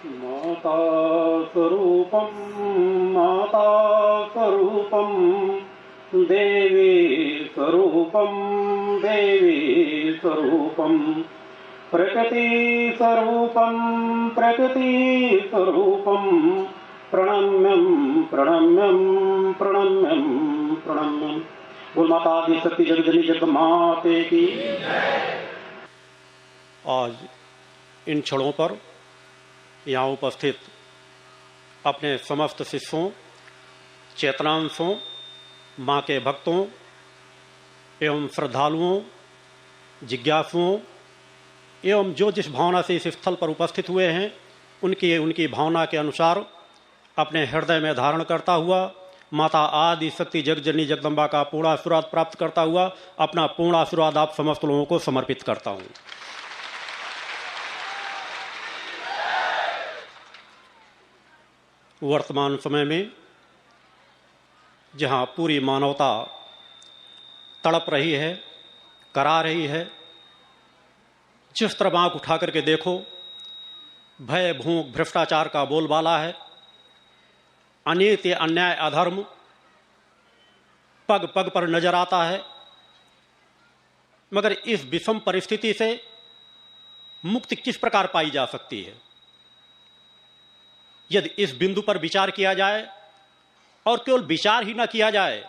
माता स्वरूपं माता स्वरूपं देवी स्वरूपं देवी स्वरूपं प्रकृति स्वरूपं प्रकृति स्वरूपं प्रणम्यं प्रणम्यं प्रणम्यं प्रणम्यं। बोल माता आदि शक्ति जगजनी जगन्माते की। आज इन क्षणों पर यहाँ उपस्थित अपने समस्त शिष्यों, चेतनांशों, माँ के भक्तों एवं श्रद्धालुओं, जिज्ञासुओं एवं जो जिस भावना से इस स्थल पर उपस्थित हुए हैं उनकी भावना के अनुसार अपने हृदय में धारण करता हुआ माता आदि शक्ति जगजननी जगदम्बा का पूर्ण आशीर्वाद प्राप्त करता हुआ अपना पूर्ण आशीर्वाद आप समस्त लोगों को समर्पित करता हूँ। वर्तमान समय में जहाँ पूरी मानवता तड़प रही है, करा रही है, जिस तरफ आंख उठा करके देखो भय भूख भ्रष्टाचार का बोलबाला है, अनीति अन्याय अधर्म पग पग पर नजर आता है। मगर इस विषम परिस्थिति से मुक्ति किस प्रकार पाई जा सकती है? यदि इस बिंदु पर विचार किया जाए और केवल विचार ही ना किया जाए,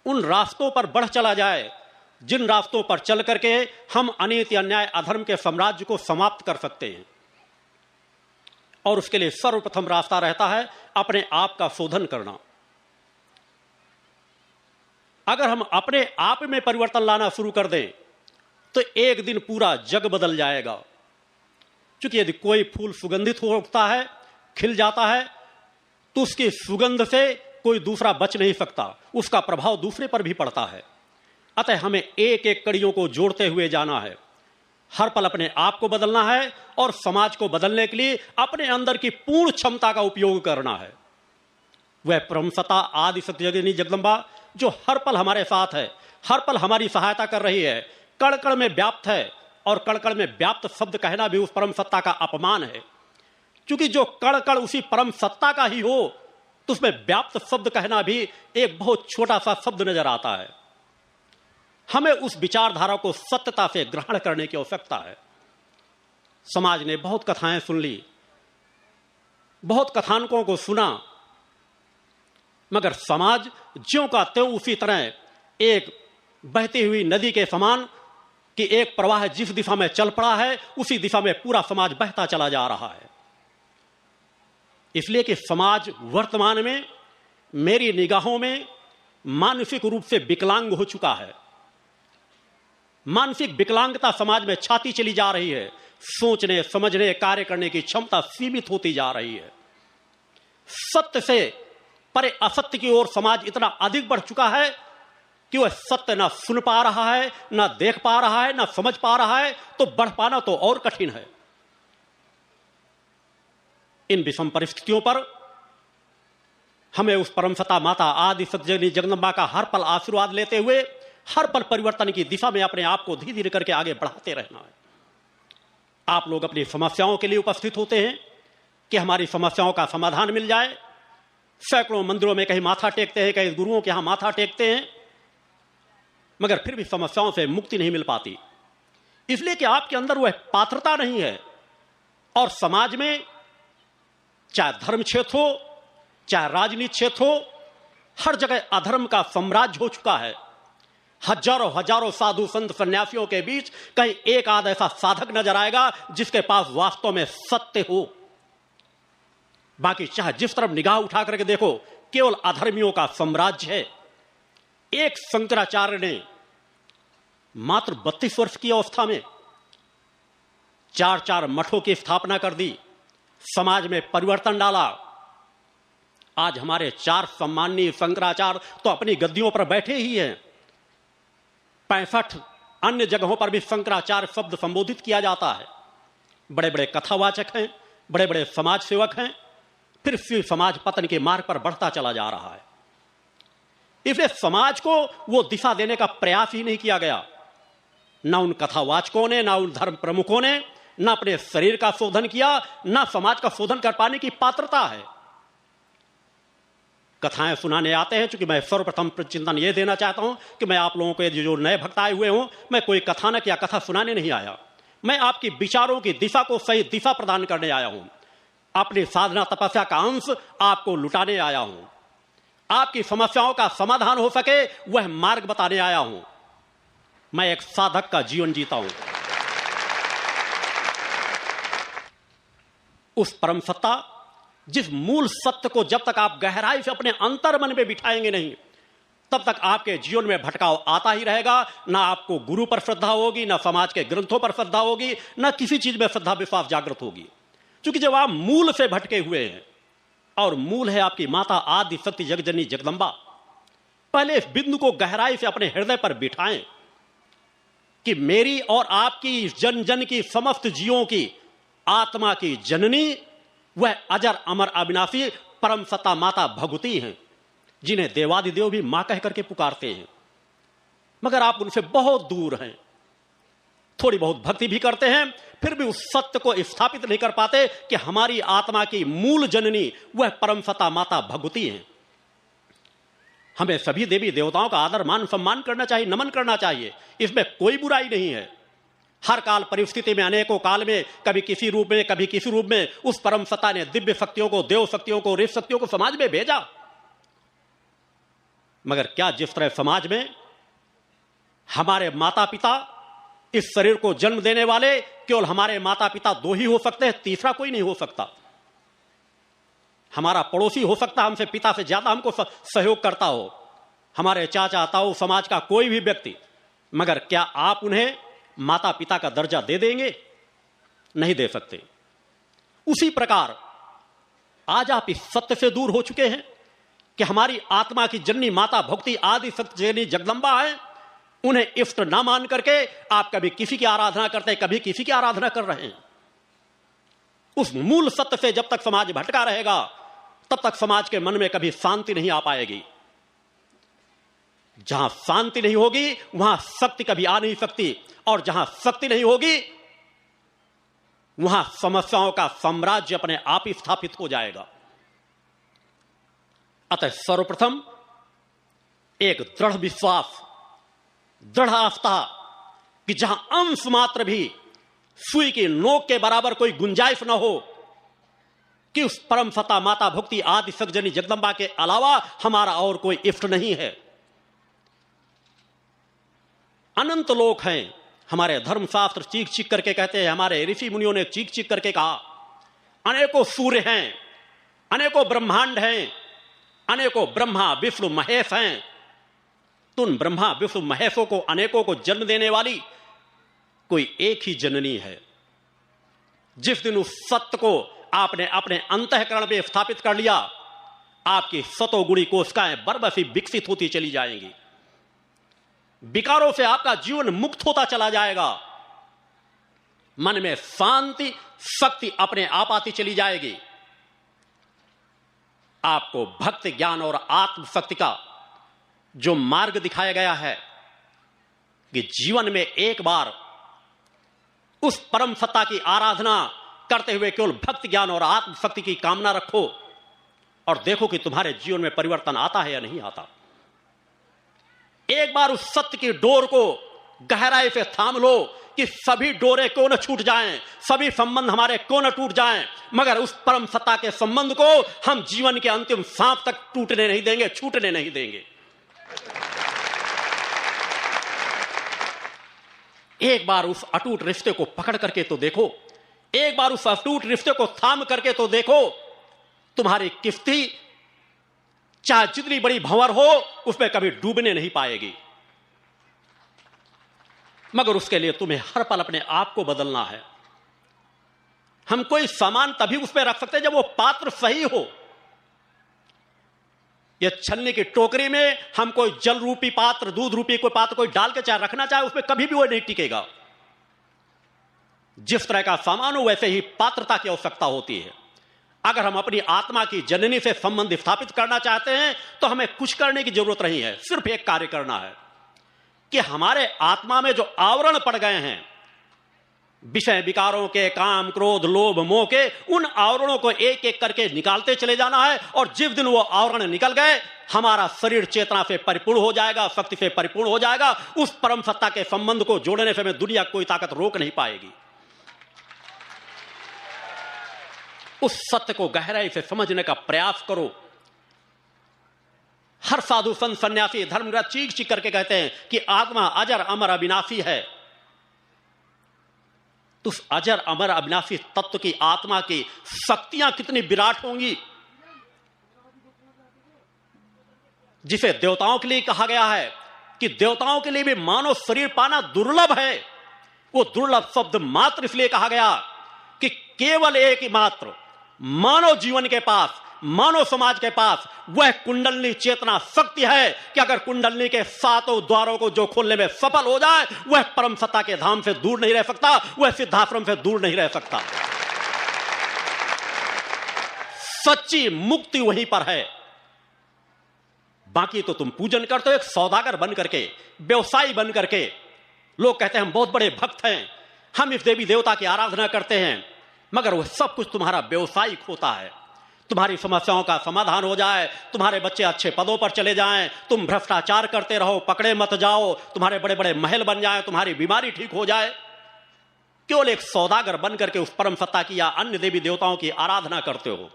उन रास्तों पर बढ़ चला जाए जिन रास्तों पर चल करके हम अनीति अन्याय अधर्म के साम्राज्य को समाप्त कर सकते हैं। और उसके लिए सर्वप्रथम रास्ता रहता है अपने आप का शोधन करना। अगर हम अपने आप में परिवर्तन लाना शुरू कर दें तो एक दिन पूरा जग बदल जाएगा। क्योंकि यदि कोई फूल सुगंधित हो उठता है, खिल जाता है, तो उसकी सुगंध से कोई दूसरा बच नहीं सकता, उसका प्रभाव दूसरे पर भी पड़ता है। अतः हमें एक एक कड़ियों को जोड़ते हुए जाना है। हर पल अपने आप को बदलना है और समाज को बदलने के लिए अपने अंदर की पूर्ण क्षमता का उपयोग करना है। वह परमसत्ता आदि शक्ति जगजननी जगदम्बा जो हर पल हमारे साथ है, हर पल हमारी सहायता कर रही है, कण कण में व्याप्त है। और कण कण में व्याप्त शब्द कहना भी उस परम सत्ता का अपमान है। क्योंकि जो कण कण उसी परम सत्ता का ही हो तो उसमें व्याप्त शब्द कहना भी एक बहुत छोटा सा शब्द नजर आता है। हमें उस विचारधारा को सत्यता से ग्रहण करने की आवश्यकता है। समाज ने बहुत कथाएं सुन ली, बहुत कथानकों को सुना, मगर समाज ज्यों का त्यों उसी तरह एक बहती हुई नदी के समान कि एक प्रवाह जिस दिशा में चल पड़ा है उसी दिशा में पूरा समाज बहता चला जा रहा है। इसलिए कि समाज वर्तमान में मेरी निगाहों में मानसिक रूप से विकलांग हो चुका है। मानसिक विकलांगता समाज में छाती चली जा रही है। सोचने समझने कार्य करने की क्षमता सीमित होती जा रही है। सत्य से परे असत्य की ओर समाज इतना अधिक बढ़ चुका है कि वह सत्य ना सुन पा रहा है, ना देख पा रहा है, ना समझ पा रहा है, तो बढ़ पाना तो और कठिन है। इन विषम परिस्थितियों पर हमें उस परमसत्ता माता आदि शक्ति जगजननी जगदम्बा का हर पल आशीर्वाद लेते हुए हर पल परिवर्तन की दिशा में अपने आप को धीरे धीरे करके आगे बढ़ाते रहना है। आप लोग अपनी समस्याओं के लिए उपस्थित होते हैं कि हमारी समस्याओं का समाधान मिल जाए। सैकड़ों मंदिरों में कहीं माथा टेकते हैं, कहीं गुरुओं के यहां माथा टेकते हैं, मगर फिर भी समस्याओं से मुक्ति नहीं मिल पाती। इसलिए कि आपके अंदर वह पात्रता नहीं है। और समाज में चाहे धर्म क्षेत्र हो, चाहे राजनीति क्षेत्र हो, हर जगह अधर्म का साम्राज्य हो चुका है। हजारों हजारों साधु संत सन्यासियों के बीच कहीं एक आध ऐसा साधक नजर आएगा जिसके पास वास्तव में सत्य हो। बाकी चाहे जिस तरफ निगाह उठा करके देखो, केवल अधर्मियों का साम्राज्य है। एक शंकराचार्य ने मात्र 32 वर्ष की अवस्था में 4 मठों की स्थापना कर दी, समाज में परिवर्तन डाला। आज हमारे 4 सम्माननीय शंकराचार्य तो अपनी गद्दियों पर बैठे ही हैं। 65 अन्य जगहों पर भी शंकराचार्य शब्द संबोधित किया जाता है। बड़े बड़े कथावाचक हैं, बड़े बड़े समाज सेवक हैं, फिर समाज पतन के मार्ग पर बढ़ता चला जा रहा है। इसलिए समाज को वो दिशा देने का प्रयास ही नहीं किया गया। ना उन कथावाचकों ने, ना उन धर्म प्रमुखों ने, ना अपने शरीर का शोधन किया, ना समाज का शोधन कर पाने की पात्रता है। कथाएं सुनाने आते हैं, चूंकि मैं सर्वप्रथम चिंतन यह देना चाहता हूं कि मैं आप लोगों को जो नए भक्त आए हुए हों, मैं कोई कथानक या कथा सुनाने नहीं आया। मैं आपकी विचारों की दिशा को सही दिशा प्रदान करने आया हूं। अपनी साधना तपस्या का अंश आपको लुटाने आया हूं। आपकी समस्याओं का समाधान हो सके वह मार्ग बताने आया हूं। मैं एक साधक का जीवन जीता हूं। उस परम सत्ता, जिस मूल सत्य को जब तक आप गहराई से अपने अंतर मन में बिठाएंगे नहीं, तब तक आपके जीवन में भटकाव आता ही रहेगा। ना आपको गुरु पर श्रद्धा होगी, ना समाज के ग्रंथों पर श्रद्धा होगी, ना किसी चीज में श्रद्धा विश्वास जागृत होगी। क्योंकि जब आप मूल से भटके हुए हैं, और मूल है आपकी माता आदि शक्ति जगजननी जगदम्बा, पहले इस बिंदु को गहराई से अपने हृदय पर बिठाएं कि मेरी और आपकी जन जन की समस्त जीवों की आत्मा की जननी वह अजर अमर अविनाशी परम सत्ता माता भगवती हैं, जिन्हें देवादिदेव भी मां कह करके पुकारते हैं। मगर आप उनसे बहुत दूर हैं। थोड़ी बहुत भक्ति भी करते हैं, फिर भी उस सत्य को स्थापित नहीं कर पाते कि हमारी आत्मा की मूल जननी वह परम सत्ता माता भगवती हैं। हमें सभी देवी देवताओं का आदर मान सम्मान करना चाहिए, नमन करना चाहिए, इसमें कोई बुराई नहीं है। हर काल परिस्थिति में, अनेकों काल में, कभी किसी रूप में, कभी किसी रूप में उस परम सत्ता ने दिव्य शक्तियों को, देव शक्तियों को, ऋषि शक्तियों को समाज में भेजा। मगर क्या जिस तरह समाज में हमारे माता पिता, इस शरीर को जन्म देने वाले केवल हमारे माता पिता दो ही हो सकते हैं, तीसरा कोई नहीं हो सकता। हमारा पड़ोसी हो सकता है हमसे पिता से ज्यादा हमको सहयोग करता हो, हमारे चाचा ताऊ, समाज का कोई भी व्यक्ति, मगर क्या आप उन्हें माता पिता का दर्जा दे देंगे? नहीं दे सकते। उसी प्रकार आज आप इस सत्य से दूर हो चुके हैं कि हमारी आत्मा की जननी माता भक्ति आदि सत्य जगदम्बा है, उन्हें इष्ट ना मान करके आप कभी किसी की आराधना करते, कभी किसी की आराधना कर रहे हैं। उस मूल सत्य से जब तक समाज भटका रहेगा, तब तक समाज के मन में कभी शांति नहीं आ पाएगी। जहां शांति नहीं होगी वहां शक्ति कभी आ नहीं सकती, और जहां शक्ति नहीं होगी वहां समस्याओं का साम्राज्य अपने आप ही स्थापित हो जाएगा। अतः सर्वप्रथम एक दृढ़ विश्वास, दृढ़ आस्था कि जहां अंश मात्र भी सुई की नोक के बराबर कोई गुंजाइश न हो कि उस परम सत्ता माता भक्ति आदि सगजनी जगदम्बा के अलावा हमारा और कोई इष्ट नहीं है। अनंत लोक हैं, हमारे धर्मशास्त्र चीख चीख करके कहते हैं, हमारे ऋषि मुनियों ने चीख चीख करके कहा, अनेकों सूर्य हैं, अनेकों ब्रह्मांड हैं, अनेकों ब्रह्मा विष्णु महेश हैं। तो उन ब्रह्मा विष्णु महेशों को, अनेकों को जन्म देने वाली कोई एक ही जननी है। जिस दिन उस सत्य को आपने अपने अंतःकरण में स्थापित कर लिया, आपकी सतोगुणी कोशिकाएं बरबसी विकसित होती चली जाएंगी, विकारों से आपका जीवन मुक्त होता चला जाएगा, मन में शांति शक्ति अपने आप आती चली जाएगी। आपको भक्ति ज्ञान और आत्म शक्ति का जो मार्ग दिखाया गया है कि जीवन में एक बार उस परम सत्ता की आराधना करते हुए केवल भक्ति ज्ञान और आत्म शक्ति की कामना रखो और देखो कि तुम्हारे जीवन में परिवर्तन आता है या नहीं आता। एक बार उस सत्य की डोर को गहराई से थाम लो कि सभी डोरे क्यों न छूट जाएं, सभी संबंध हमारे क्यों न टूट जाएं, मगर उस परम सत्ता के संबंध को हम जीवन के अंतिम सांस तक टूटने नहीं देंगे, छूटने नहीं देंगे। एक बार उस अटूट रिश्ते को पकड़ करके तो देखो, एक बार उस अटूट रिश्ते को थाम करके तो देखो, तुम्हारी किश्ती चाहे जितनी बड़ी भंवर हो उसमें कभी डूबने नहीं पाएगी। मगर उसके लिए तुम्हें हर पल अपने आप को बदलना है। हम कोई सामान तभी उस पर रख सकते हैं जब वो पात्र सही हो। ये छलनी की टोकरी में हम कोई जल रूपी पात्र, दूध रूपी कोई पात्र कोई डाल के चाहे रखना चाहे, उसमें कभी भी वो नहीं टिकेगा। जिस तरह का सामान हो वैसे ही पात्रता की आवश्यकता होती है। अगर हम अपनी आत्मा की जननी से संबंध स्थापित करना चाहते हैं तो हमें कुछ करने की जरूरत नहीं है, सिर्फ एक कार्य करना है कि हमारे आत्मा में जो आवरण पड़ गए हैं, विषय विकारों के, काम, क्रोध, लोभ, मोह के उन आवरणों को एक एक करके निकालते चले जाना है। और जिस दिन वो आवरण निकल गए, हमारा शरीर चेतना से परिपूर्ण हो जाएगा, शक्ति से परिपूर्ण हो जाएगा। उस परम सत्ता के संबंध को जोड़ने से हमें दुनिया कोई ताकत रोक नहीं पाएगी। उस सत्य को गहराई से समझने का प्रयास करो। हर साधु संत सन्यासी धर्मग्रंथ चीख चीख करके कहते हैं कि आत्मा अजर अमर अविनाशी है। तो उस अजर अमर अविनाशी तत्व की आत्मा की शक्तियां कितनी विराट होंगी, जिसे देवताओं के लिए कहा गया है कि देवताओं के लिए भी मानव शरीर पाना दुर्लभ है। वो दुर्लभ शब्द मात्र इसलिए कहा गया कि केवल एक ही मात्र मानव जीवन के पास, मानव समाज के पास वह कुंडलनी चेतना शक्ति है कि अगर कुंडलनी के सातों द्वारों को जो खोलने में सफल हो जाए, वह परम सत्ता के धाम से दूर नहीं रह सकता, वह सिद्धाश्रम से दूर नहीं रह सकता। सच्ची मुक्ति वहीं पर है। बाकी तो तुम पूजन करते हो एक सौदागर बन करके, व्यवसायी बन करके। लोग कहते हैं हम बहुत बड़े भक्त हैं, हम इस देवी देवता की आराधना करते हैं, मगर वह सब कुछ तुम्हारा व्यवसायिक होता है। तुम्हारी समस्याओं का समाधान हो जाए, तुम्हारे बच्चे अच्छे पदों पर चले जाएं, तुम भ्रष्टाचार करते रहो, पकड़े मत जाओ, तुम्हारे बड़े बड़े महल बन जाएं, तुम्हारी बीमारी ठीक हो जाए, केवल एक सौदागर बन करके उस परम सत्ता की या अन्य देवी देवताओं की आराधना करते हो।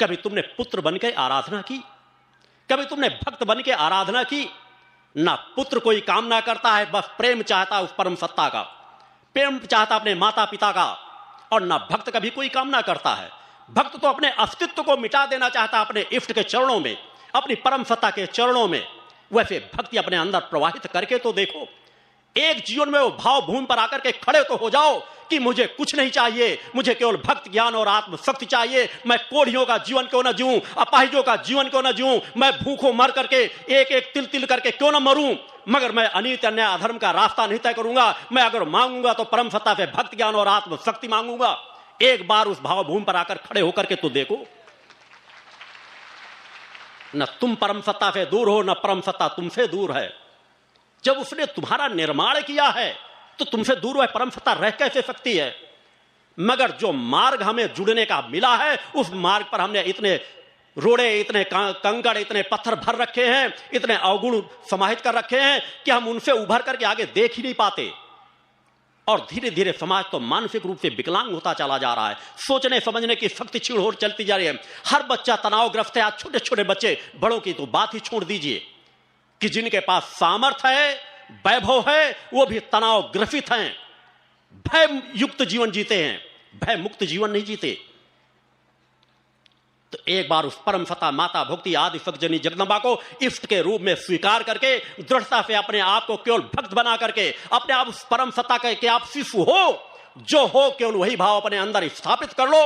कभी तुमने पुत्र बन के आराधना की? कभी तुमने भक्त बन के आराधना की? ना पुत्र कोई कामना करता है, बस प्रेम चाहता उस परम सत्ता का, प्रेम चाहता अपने माता पिता का, और ना भक्त कभी कोई कामना करता है। भक्त तो अपने अस्तित्व को मिटा देना चाहता अपने इष्ट के चरणों में, अपनी परम सत्ता के चरणों में। वैसे भक्ति अपने अंदर प्रवाहित करके तो देखो। एक जीवन में वो भाव भूमि पर आकर के खड़े तो हो जाओ कि मुझे कुछ नहीं चाहिए, मुझे केवल भक्त ज्ञान और आत्मशक्ति चाहिए। मैं कोढ़ियों का जीवन क्यों न जीऊं, अपाहिजों का जीवन क्यों न जीऊं, मैं भूखों मर करके एक एक तिल तिल करके क्यों न मरूं, मगर मैं अनीति अन्याय अधर्म का रास्ता नहीं तय करूंगा। मैं अगर मांगूंगा तो परम सत्ता से भक्त ज्ञान और आत्मशक्ति मांगूंगा। एक बार उस भाव भूमि पर आकर खड़े होकर के तो देखो। न तुम परम सत्ता से दूर हो, न परम सत्ता तुमसे दूर है। जब उसने तुम्हारा निर्माण किया है तो तुमसे दूर वह परम सत्ता रह कैसे सकती है? मगर जो मार्ग हमें जुड़ने का मिला है, उस मार्ग पर हमने इतने रोड़े, इतने कंकड़, इतने पत्थर भर रखे हैं, इतने अवगुण समाहित कर रखे हैं कि हम उनसे उभर करके आगे देख ही नहीं पाते। और धीरे धीरे समाज तो मानसिक रूप से विकलांग होता चला जा रहा है। सोचने समझने की शक्ति क्षीण हो चलती जा रही है। हर बच्चा तनावग्रस्त है। आज छोटे छोटे बच्चे, बड़ों की तो बात ही छोड़ दीजिए, कि जिनके पास सामर्थ्य है, वैभव है, वो भी तनाव ग्रसित हैं, भय युक्त जीवन जीते हैं, भय मुक्त जीवन नहीं जीते। तो एक बार उस परम सत्ता माता भक्ति आदि सतजनी जगदम्बा को इष्ट के रूप में स्वीकार करके दृढ़ता से अपने आप को केवल भक्त बना करके अपने आप उस परम सत्ता के आप शिशु हो, जो हो केवल वही भाव अपने अंदर स्थापित कर लो,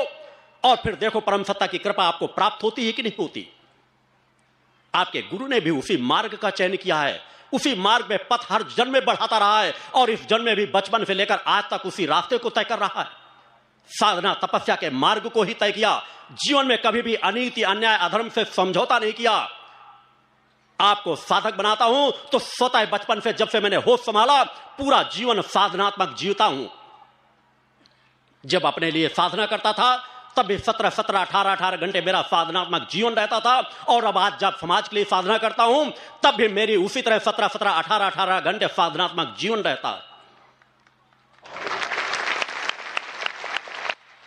और फिर देखो परम सत्ता की कृपा आपको प्राप्त होती है कि नहीं होती। आपके गुरु ने भी उसी मार्ग का चयन किया है, उसी मार्ग में पथ हर जन्म में बढ़ाता रहा है, और इस जन्म में भी बचपन से लेकर आज तक उसी रास्ते को तय कर रहा है। साधना तपस्या के मार्ग को ही तय किया। जीवन में कभी भी अनीति अन्याय अधर्म से समझौता नहीं किया। आपको साधक बनाता हूं तो स्वतः बचपन से, जब से मैंने होश संभाला, पूरा जीवन साधनात्मक जीता हूं। जब अपने लिए साधना करता था तब भी 17-17, 18-18 घंटे मेरा साधनात्मक जीवन रहता था, और अब आज जब समाज के लिए साधना करता हूं तब भी मेरी उसी तरह 17-17, 18-18 घंटे साधनात्मक जीवन रहता है।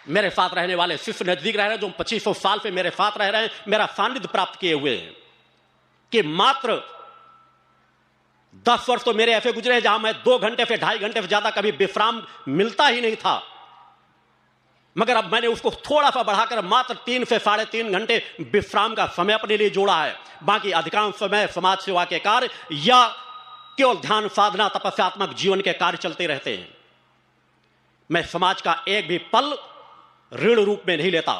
मेरे साथ रहने वाले शिष्य नजदीक रह रहे हैं, जो 2500 साल पे मेरे साथ रह रहे हैं, मेरा सानिध्य प्राप्त किए हुए हैं, कि मात्र 10 वर्ष तो मेरे ऐसे गुजरे जहां मैं 2 घंटे से 2.5 घंटे से ज्यादा कभी विश्राम मिलता ही नहीं था। मगर अब मैंने उसको थोड़ा सा बढ़ाकर मात्र 3 से 3.5 घंटे विश्राम का समय अपने लिए जोड़ा है। बाकी अधिकांश समय समाज सेवा के कार्य या केवल ध्यान साधना तपस्यात्मक जीवन के कार्य चलते रहते हैं। मैं समाज का एक भी पल ऋण रूप में नहीं लेता।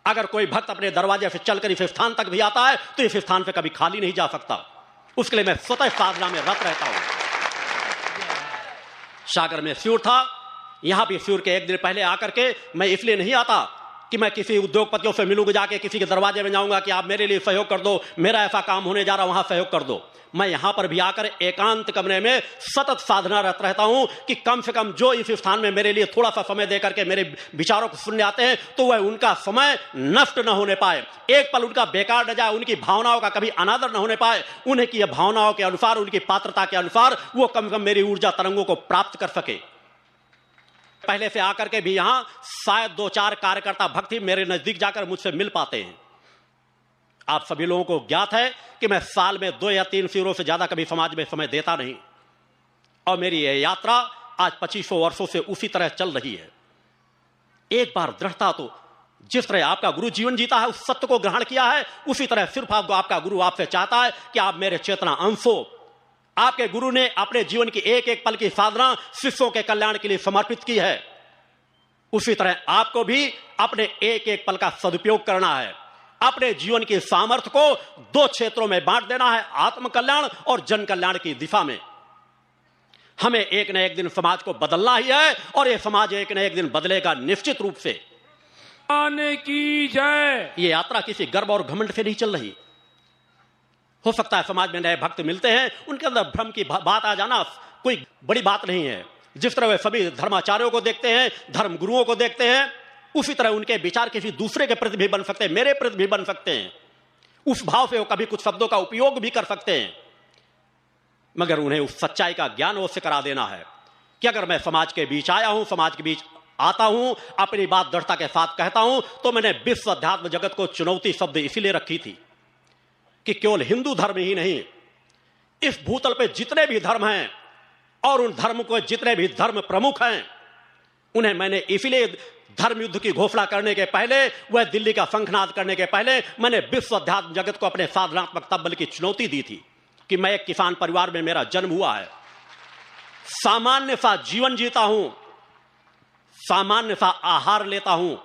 अगर कोई भक्त अपने दरवाजे से चलकर इस स्थान तक भी आता है तो इस स्थान पे कभी खाली नहीं जा सकता। उसके लिए मैं स्वतः साधना में रत रहता हूं। सागर में शिविर था, यहां भी शिविर के एक दिन पहले आकर के मैं इसलिए नहीं आता कि मैं किसी उद्योगपतियों से मिलूंगा, जाके किसी के दरवाजे में जाऊंगा कि आप मेरे लिए सहयोग कर दो, मेरा ऐसा काम होने जा रहा, वहां सहयोग कर दो। मैं यहां पर भी आकर एकांत कमरे में सतत साधनारत रहता हूं कि कम से कम जो इस स्थान में मेरे लिए थोड़ा सा समय देकर के मेरे विचारों को सुनने आते हैं तो वह उनका समय नष्ट न होने पाए, एक पल उनका बेकार न जाए, उनकी भावनाओं का कभी अनादर न होने पाए, उन्हें की भावनाओं के अनुसार, उनकी पात्रता के अनुसार वो कम से कम मेरी ऊर्जा तरंगों को प्राप्त कर सके। पहले से आकर के भी यहां शायद 2-4 कार्यकर्ता भक्ति मेरे नजदीक जाकर मुझसे मिल पाते हैं। आप सभी लोगों को ज्ञात है कि मैं साल में 2 या 3 शिविरों से ज्यादा कभी समाज में समय देता नहीं, और मेरी यह यात्रा आज 2500 वर्षों से उसी तरह चल रही है। एक बार दृढ़ता तो जिस तरह आपका गुरु जीवन जीता है, उस सत्य को ग्रहण किया है, उसी तरह सिर्फ आपका गुरु आपसे चाहता है कि आप मेरे चेतना अंश हो। आपके गुरु ने अपने जीवन की एक एक पल की साधना शिष्यों के कल्याण के लिए समर्पित की है, उसी तरह आपको भी अपने एक एक पल का सदुपयोग करना है। अपने जीवन की सामर्थ्य को 2 क्षेत्रों में बांट देना है, आत्म कल्याण और जन कल्याण की दिशा में। हमें एक न एक दिन समाज को बदलना ही है, और यह समाज एक न एक दिन बदलेगा निश्चित रूप से। आने की जय। यह यात्रा किसी गर्व और घमंड से नहीं चल रही। हो सकता है समाज में नए भक्त मिलते हैं, उनके अंदर भ्रम की बात आ जाना कोई बड़ी बात नहीं है। जिस तरह वे सभी धर्माचार्यों को देखते हैं, धर्म गुरुओं को देखते हैं, उसी तरह उनके विचार किसी दूसरे के प्रति भी बन सकते हैं, मेरे प्रति भी बन सकते हैं। उस भाव से वो कभी कुछ शब्दों का उपयोग भी कर सकते हैं, मगर उन्हें उस सच्चाई का ज्ञान उससे करा देना है कि अगर मैं समाज के बीच आया हूं, समाज के बीच आता हूं, अपनी बात दृढ़ता के साथ कहता हूं, तो मैंने विश्व अध्यात्म जगत को चुनौती शब्द इसीलिए रखी थी कि केवल हिंदू धर्म ही नहीं, इस भूतल पे जितने भी धर्म हैं और उन धर्म को जितने भी धर्म प्रमुख हैं, उन्हें मैंने इसीलिए धर्म युद्ध की घोषणा करने के पहले, वह दिल्ली का शंखनाद करने के पहले, मैंने विश्व अध्यात्म जगत को अपने साधनात्मक तब्बल की चुनौती दी थी कि मैं एक किसान परिवार में मेरा जन्म हुआ है, सामान्य सा जीवन जीता हूं, सामान्य सा आहार लेता हूं,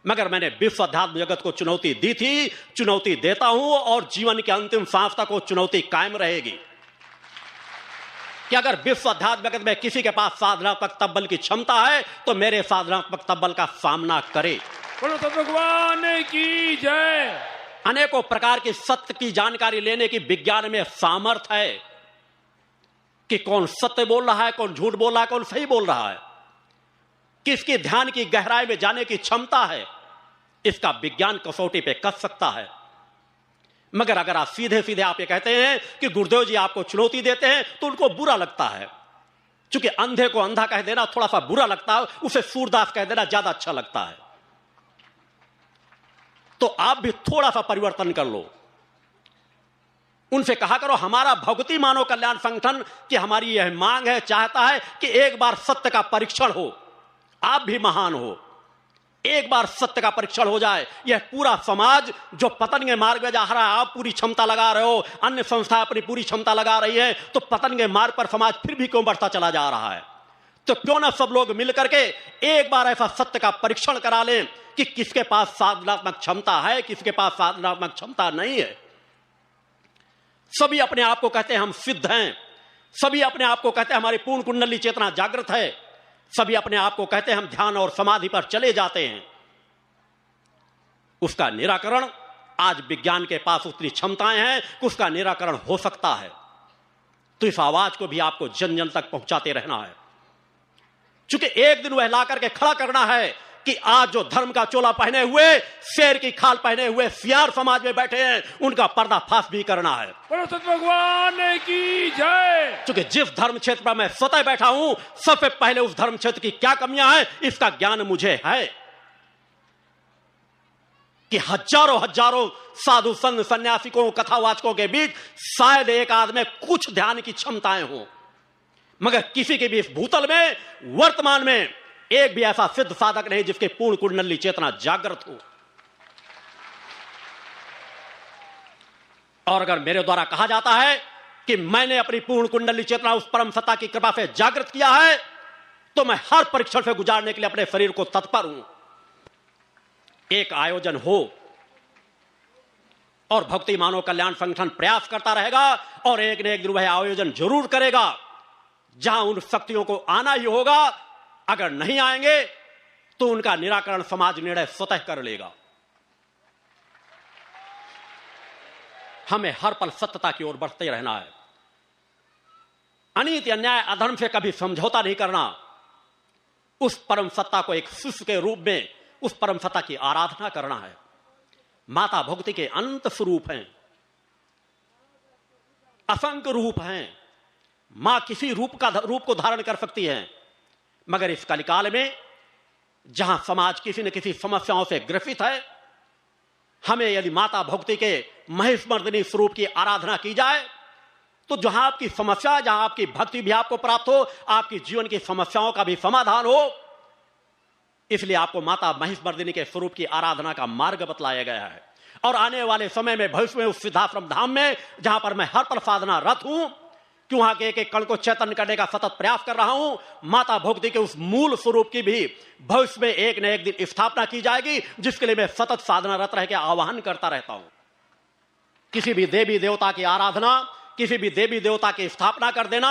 मगर मैंने विश्व अध्यात्म जगत को चुनौती दी थी, चुनौती देता हूं, और जीवन के अंतिम सांस तक वो चुनौती कायम रहेगी कि अगर विश्व अध्यात्म जगत में किसी के पास साधनात्मक तब्बल की क्षमता है तो मेरे साधनात्मक तब्बल का सामना करे। बोलो तो भगवान की जय। अनेकों प्रकार की सत्य की जानकारी लेने की विज्ञान में सामर्थ्य है कि कौन सत्य बोल रहा है, कौन झूठ बोल रहा है, कौन सही बोल रहा है, किसकी ध्यान की गहराई में जाने की क्षमता है, इसका विज्ञान कसौटी पे कस सकता है। मगर अगर आप सीधे सीधे आप ये कहते हैं कि गुरुदेव जी आपको चुनौती देते हैं, तो उनको बुरा लगता है। क्योंकि अंधे को अंधा कह देना थोड़ा सा बुरा लगता है, उसे सूरदास कह देना ज्यादा अच्छा लगता है। तो आप भी थोड़ा सा परिवर्तन कर लो, उनसे कहा करो हमारा भगवती मानव कल्याण संगठन की हमारी यह मांग है, चाहता है कि एक बार सत्य का परीक्षण हो, आप भी महान हो, एक बार सत्य का परीक्षण हो जाए। यह पूरा समाज जो पतन के मार्ग में जा रहा है, आप पूरी क्षमता लगा रहे हो, अन्य संस्था अपनी पूरी क्षमता लगा रही है, तो पतन के मार्ग पर समाज फिर भी क्यों बढ़ता चला जा रहा है? तो क्यों ना सब लोग मिलकर के एक बार ऐसा सत्य का परीक्षण करा लें कि किसके पास साधनात्मक क्षमता है, किसके पास साधनात्मक क्षमता नहीं है। सभी अपने आप को कहते हैं हम सिद्ध हैं, सभी अपने आप को कहते हैं हमारी पूर्ण कुंडली चेतना जागृत है, सभी अपने आप को कहते हैं हम ध्यान और समाधि पर चले जाते हैं। उसका निराकरण आज विज्ञान के पास उतनी क्षमताएं हैं कि उसका निराकरण हो सकता है। तो इस आवाज को भी आपको जन जन तक पहुंचाते रहना है, क्योंकि एक दिन वह ला करके खड़ा करना है कि आज जो धर्म का चोला पहने हुए, शेर की खाल पहने हुए सियार समाज में बैठे हैं, उनका पर्दाफाश भी करना है। भगवान की जय। क्योंकि जिस धर्म क्षेत्र पर मैं स्वतः बैठा हूं, सबसे पहले उस धर्म क्षेत्र की क्या कमियां हैं इसका ज्ञान मुझे है कि हजारों हजारों साधु संत सन्यासिकों कथावाचकों के बीच शायद एक आदमी कुछ ध्यान की क्षमताएं हों, मगर किसी के भी इस भूतल में वर्तमान में एक भी ऐसा सिद्ध साधक नहीं जिसके पूर्ण कुंडली चेतना जागृत हो। और अगर मेरे द्वारा कहा जाता है कि मैंने अपनी पूर्ण कुंडली चेतना उस परम सत्ता की कृपा से जागृत किया है, तो मैं हर परीक्षण से गुजारने के लिए अपने शरीर को तत्पर हूं। एक आयोजन हो और भक्ति मानव कल्याण संगठन प्रयास करता रहेगा, और एक न एक दिन वह आयोजन जरूर करेगा जहां उन शक्तियों को आना ही होगा। अगर नहीं आएंगे तो उनका निराकरण समाज निर्णय स्वतः कर लेगा। हमें हर पल सत्यता की ओर बढ़ते रहना है। अनीति, अन्याय, अधर्म से कभी समझौता नहीं करना। उस परम सत्ता को एक शिष्य के रूप में, उस परम सत्ता की आराधना करना है। माता भक्ति के अनंत स्वरूप हैं, असंख्य रूप हैं। मां किसी रूप को धारण कर सकती है, मगर इस कलिकाल में जहां समाज किसी न किसी समस्याओं से ग्रसित है, हमें यदि माता भक्ति के महिषमर्दिनी स्वरूप की आराधना की जाए तो जहां आपकी समस्या, जहां आपकी भक्ति भी आपको प्राप्त हो, आपकी जीवन की समस्याओं का भी समाधान हो। इसलिए आपको माता महिषमर्दिनी के स्वरूप की आराधना का मार्ग बतलाया गया है। और आने वाले समय में भविष्य में उस सिद्धाश्रम धाम में, जहां पर मैं हर पल साधना रत हूं, कि वहां के एक एक कण को चैतन्य करने का सतत प्रयास कर रहा हूं, माता भक्ति के उस मूल स्वरूप की भी भविष्य में एक न एक दिन स्थापना की जाएगी, जिसके लिए मैं सतत साधना रत रह के आह्वान करता रहता हूं। किसी भी देवी देवता की आराधना, किसी भी देवी देवता की स्थापना कर देना,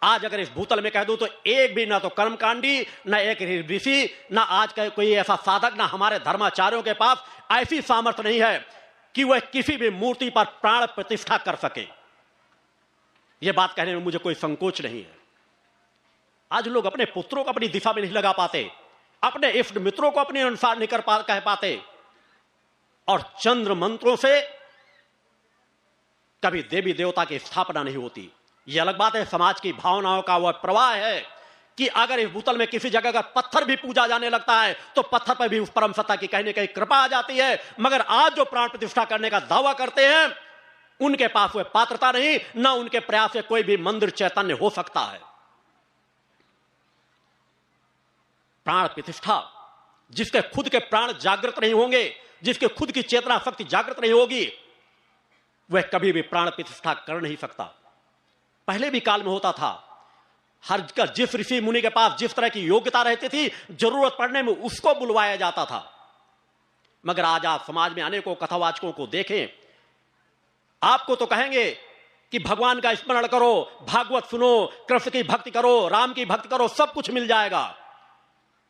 आज अगर इस भूतल में कह दूं तो एक भी, ना तो कर्मकांडी, ना एक ऋषि, ना आज का कोई ऐसा साधक, ना हमारे धर्माचार्यों के पास ऐसी सामर्थ्य नहीं है कि वह किसी भी मूर्ति पर प्राण प्रतिष्ठा कर सके। यह बात कहने में मुझे कोई संकोच नहीं है। आज लोग अपने पुत्रों को अपनी दिशा में नहीं लगा पाते, अपने इष्ट मित्रों को अपने अनुसार नहीं कह पाते, और चंद्र मंत्रों से कभी देवी देवता की स्थापना नहीं होती। यह अलग बात है, समाज की भावनाओं का वह प्रवाह है कि अगर इस भूतल में किसी जगह अगर पत्थर भी पूजा जाने लगता है तो पत्थर पर भी उस परम सत्ता की कहीं न कहीं कृपा आ जाती है। मगर आज जो प्राण प्रतिष्ठा करने का दावा करते हैं, उनके पास वह पात्रता नहीं, ना उनके प्रयास से कोई भी मंदिर चैतन्य हो सकता है। प्राण प्रतिष्ठा, जिसके खुद के प्राण जागृत नहीं होंगे, जिसके खुद की चेतना शक्ति जागृत नहीं होगी, वह कभी भी प्राण प्रतिष्ठा कर नहीं सकता। पहले भी काल में होता था, हर जिस ऋषि मुनि के पास जिस तरह की योग्यता रहती थी, जरूरत पड़ने में उसको बुलवाया जाता था। मगर आज आप समाज में अनेकों कथावाचकों को देखें, आपको तो कहेंगे कि भगवान का स्मरण करो, भागवत सुनो, कृष्ण की भक्ति करो, राम की भक्ति करो, सब कुछ मिल जाएगा।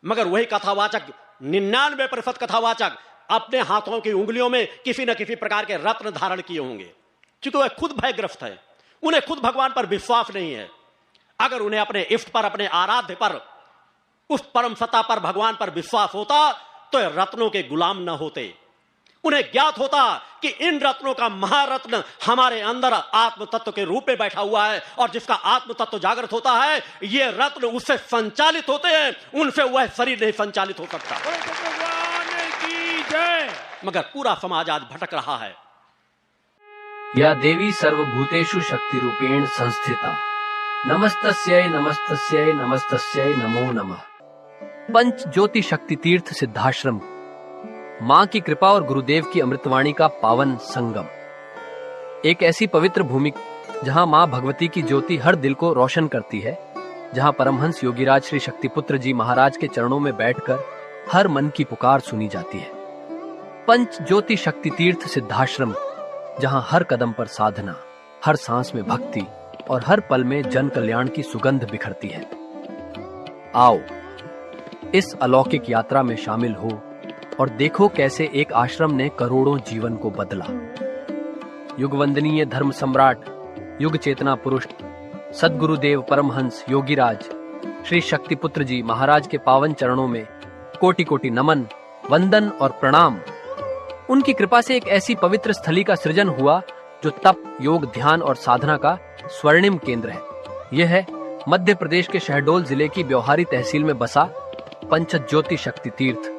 मगर वही कथावाचक, 99% कथावाचक अपने हाथों की उंगलियों में किसी न किसी प्रकार के रत्न धारण किए होंगे, क्योंकि वह खुद भयग्रस्त है, उन्हें खुद भगवान पर विश्वास नहीं है। अगर उन्हें अपने इष्ट पर, अपने आराध्य पर, उस परम सत्ता पर, भगवान पर विश्वास होता तो रत्नों के गुलाम न होते। उन्हें ज्ञात होता कि इन रत्नों का महारत्न हमारे अंदर आत्म तत्व के रूप में बैठा हुआ है, और जिसका आत्म तत्व जागृत होता है, ये रत्न उससे संचालित होते हैं, उनसे वह शरीर नहीं संचालित हो सकता। भगवान की जय। मगर पूरा समाज आज भटक रहा है। या देवी सर्वभूतेषु शक्ति रूपेण संस्थिता, नमस्तस्यै नमस्तस्यै नमस्तस्यै नमो नमः। पंच ज्योति शक्ति तीर्थ सिद्धाश्रम, मां की कृपा और गुरुदेव की अमृतवाणी का पावन संगम। एक ऐसी पवित्र भूमि जहां मां भगवती की ज्योति हर दिल को रोशन करती है, जहां परमहंस योगीराज श्री शक्तिपुत्र जी महाराज के चरणों में बैठकर हर मन की पुकार सुनी जाती है। पंच ज्योति शक्ति तीर्थ सिद्धाश्रम, जहां हर कदम पर साधना, हर सांस में भक्ति और हर पल में जन कल्याण की सुगंध बिखरती है। आओ इस अलौकिक यात्रा में शामिल हो और देखो कैसे एक आश्रम ने करोड़ों जीवन को बदला। युगवंदनीय धर्म सम्राट, युग चेतना पुरुष सद्गुरुदेव परमहंस योगीराज श्री शक्तिपुत्र जी महाराज के पावन चरणों में कोटि कोटि नमन, वंदन और प्रणाम। उनकी कृपा से एक ऐसी पवित्र स्थली का सृजन हुआ जो तप, योग, ध्यान और साधना का स्वर्णिम केंद्र है। यह है मध्य प्रदेश के शहडोल जिले की ब्योहारी तहसील में बसा पंचज्योति शक्ति तीर्थ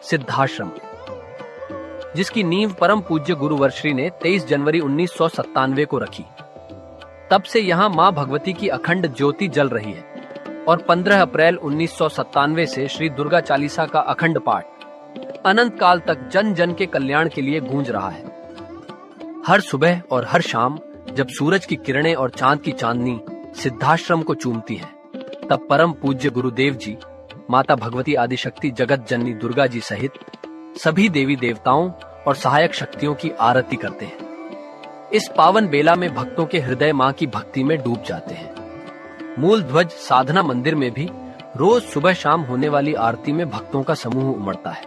सिद्धाश्रम, जिसकी नींव परम पूज्य गुरुवर्श्री ने 23 जनवरी 1997 को रखी। तब से यहाँ माँ भगवती की अखंड ज्योति जल रही है और 15 अप्रैल 1997 से श्री दुर्गा चालीसा का अखंड पाठ अनंत काल तक जन जन के कल्याण के लिए गूंज रहा है। हर सुबह और हर शाम जब सूरज की किरणें और चांद की चांदनी सिद्धाश्रम को चूमती हैं, तब परम पूज्य गुरुदेव जी, माता भगवती आदिशक्ति जगत जननी दुर्गा जी सहित सभी देवी देवताओं और सहायक शक्तियों की आरती करते हैं। इस पावन बेला में भक्तों के हृदय मां की भक्ति में डूब जाते हैं। मूल ध्वज साधना मंदिर में भी रोज सुबह शाम होने वाली आरती में भक्तों का समूह उमड़ता है।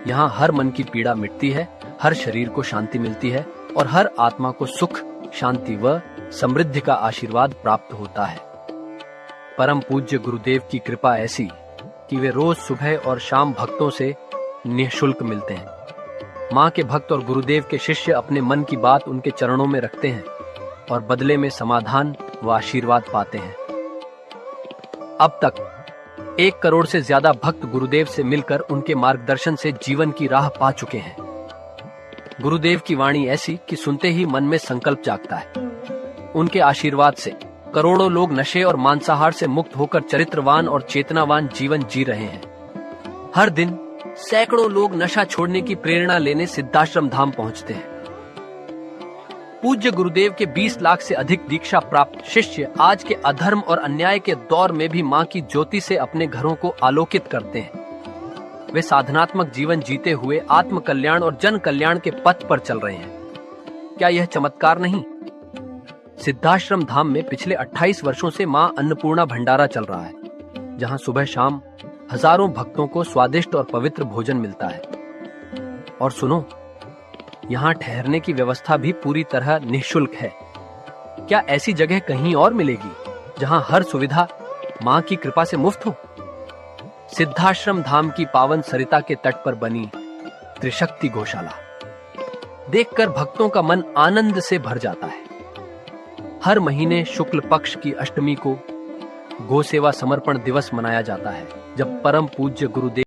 यहाँ हर मन की पीड़ा मिटती है, हर शरीर को शांति मिलती है और हर आत्मा को सुख, शांति व समृद्धि का आशीर्वाद प्राप्त होता है। परम पूज्य गुरुदेव की कृपा ऐसी कि वे रोज सुबह और शाम भक्तों से निःशुल्क मिलते हैं। माँ के भक्त और गुरुदेव के शिष्य अपने मन की बात उनके चरणों में रखते हैं और बदले में समाधान व आशीर्वाद पाते हैं। अब तक 1 करोड़ से ज्यादा भक्त गुरुदेव से मिलकर उनके मार्गदर्शन से जीवन की राह पा चुके हैं। गुरुदेव की वाणी ऐसी कि सुनते ही मन में संकल्प जागता है। उनके आशीर्वाद से करोड़ों लोग नशे और मांसाहार से मुक्त होकर चरित्रवान और चेतनावान जीवन जी रहे हैं। हर दिन सैकड़ों लोग नशा छोड़ने की प्रेरणा लेने सिद्धाश्रम धाम पहुंचते हैं। पूज्य गुरुदेव के 20 लाख से अधिक दीक्षा प्राप्त शिष्य आज के अधर्म और अन्याय के दौर में भी मां की ज्योति से अपने घरों को आलोकित करते हैं। वे साधनात्मक जीवन जीते हुए आत्म कल्याण और जन कल्याण के पथ पर चल रहे हैं। क्या यह चमत्कार नहीं? सिद्धाश्रम धाम में पिछले 28 वर्षों से मां अन्नपूर्णा भंडारा चल रहा है, जहां सुबह शाम हजारों भक्तों को स्वादिष्ट और पवित्र भोजन मिलता है। और सुनो, यहाँ ठहरने की व्यवस्था भी पूरी तरह निःशुल्क है। क्या ऐसी जगह कहीं और मिलेगी जहां हर सुविधा मां की कृपा से मुफ्त हो? सिद्धाश्रम धाम की पावन सरिता के तट पर बनी त्रिशक्ति गौशाला देखकर भक्तों का मन आनंद से भर जाता है। हर महीने शुक्ल पक्ष की अष्टमी को गौ सेवा समर्पण दिवस मनाया जाता है, जब परम पूज्य गुरुदेव